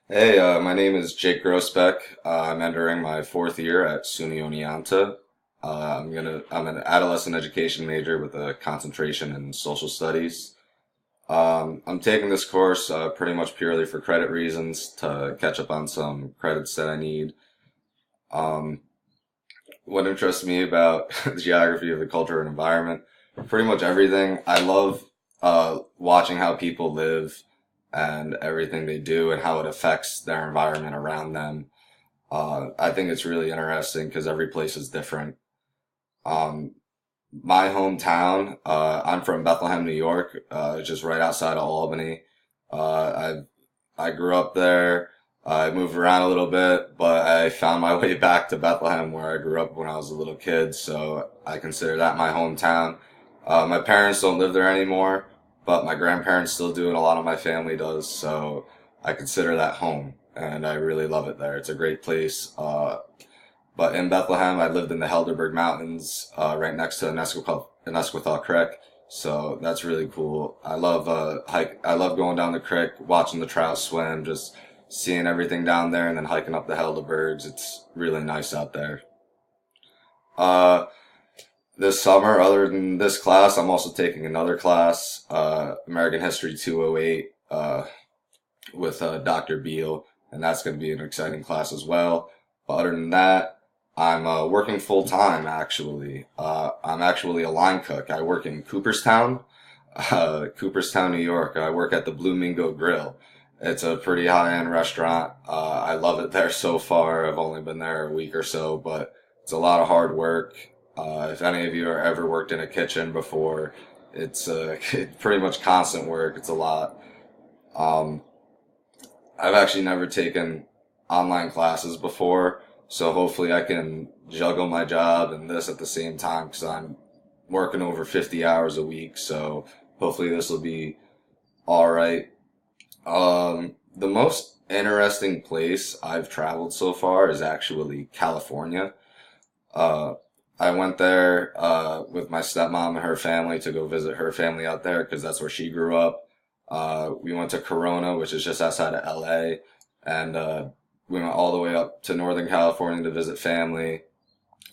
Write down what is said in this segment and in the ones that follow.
Hey, my name is Jake Groesbeck. I'm entering my fourth year at SUNY Oneonta. I'm an adolescent education major with a concentration in social studies. I'm taking this course pretty much purely for credit reasons to catch up on some credits that I need. Um, what interests me about the geography of the culture and environment, pretty much everything. I love watching how people live and everything they do and how it affects their environment around them. I think it's really interesting because every place is different. Um, my hometown, I'm from Bethlehem, New York, just right outside of Albany. I grew up there. I moved around a little bit, but I found my way back to Bethlehem where I grew up when I was a little kid. So I consider that my hometown. My parents don't live there anymore, but my grandparents still do, and a lot of my family does. So I consider that home, and I really love it there. It's a great place. But in Bethlehem, I lived in the Helderberg Mountains, right next to Nesquithal Creek. So that's really cool. I love going down the creek, watching the trout swim, just seeing everything down there and then hiking up the Helderbergs. It's really nice out there. Uh, this summer, other than this class, I'm also taking another class, American History 208, with, Dr. Beal, and that's going to be an exciting class as well. But other than that, I'm working full time actually. I'm actually a line cook. I work in Cooperstown, New York. I work at the Blue Mingo Grill. It's a pretty high end restaurant. I love it there so far. I've only been there a week or so, but it's a lot of hard work. If any of you have ever worked in a kitchen before, it's pretty much constant work. It's a lot. Um, I've actually never taken online classes before, so hopefully I can juggle my job and this at the same time because I'm working over 50 hours a week. So hopefully this will be all right. The most interesting place I've traveled so far is actually California. Uh, I went there with my stepmom and her family to go visit her family out there because that's where she grew up. We went to Corona, which is just outside of LA, and we went all the way up to Northern California to visit family,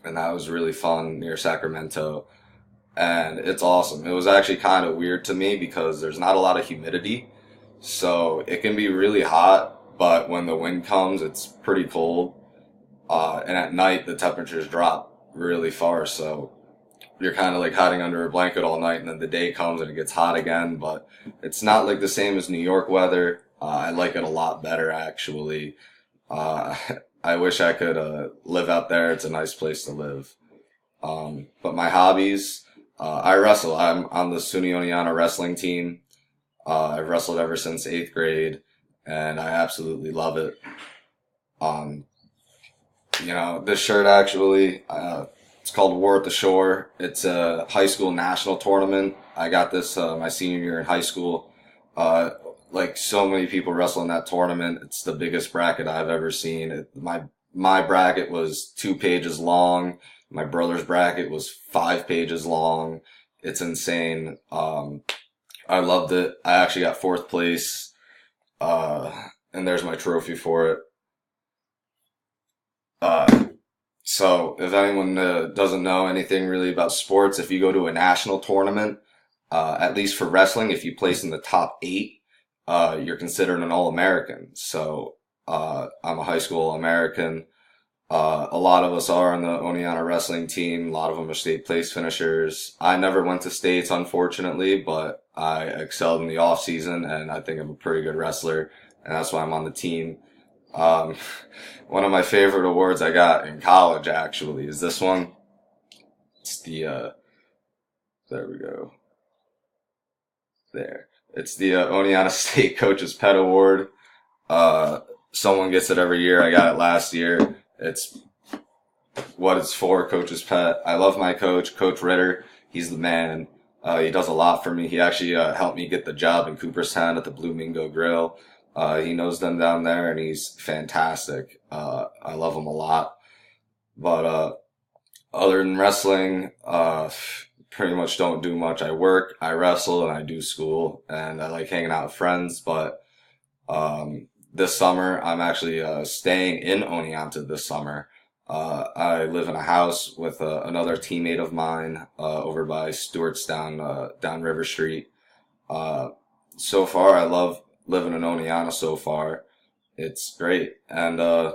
and that was really fun near Sacramento. And it's awesome. It was actually kind of weird to me because there's not a lot of humidity, so it can be really hot, but when the wind comes, it's pretty cold. And at night, the temperatures drop really far, so you're kind of like hiding under a blanket all night, and then the day comes and it gets hot again. But it's not like the same as New York weather. I like it a lot better, actually. Uh, I wish I could live out there. It's a nice place to live. But my hobbies, I wrestle. I'm on the SUNY Oneonta wrestling team. I've wrestled ever since eighth grade, and I absolutely love it. Um, this shirt actually, it's called War at the Shore. It's a high school national tournament. I got this my senior year in high school. Uh, like so many people wrestle in that tournament. It's the biggest bracket I've ever seen. My bracket was 2 pages long. My brother's bracket was 5 pages long. It's insane. I loved it. I actually got fourth place. Uh, and there's my trophy for it. Uh, So, if anyone doesn't know anything really about sports, if you go to a national tournament, at least for wrestling, if you place in the top eight, you're considered an All-American. So, I'm a high school All-American. A lot of us are on the Oneonta wrestling team. A lot of them are state place finishers. I never went to states, unfortunately, but I excelled in the off season, and I think I'm a pretty good wrestler, and that's why I'm on the team. Um, one of my favorite awards I got in college actually is this one. It's there we go. There. It's the Oneonta State Coach's Pet Award. Uh, someone gets it every year. I got it last year. It's what it's for, Coach's Pet. I love my coach, Coach Ritter. He's the man. He does a lot for me. He actually helped me get the job in Cooperstown at the Blue Mingo Grill. He knows them down there, and he's fantastic. I love him a lot. But other than wrestling, pretty much don't do much. I work, I wrestle, and I do school, and I like hanging out with friends. But this summer, I'm actually staying in Oneonta this summer. I live in a house with another teammate of mine over by Stewartstown, down River Street. Uh, so far, I love living in Oneonta so far. It's great, and I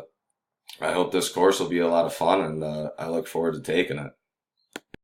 hope this course will be a lot of fun, and I look forward to taking it.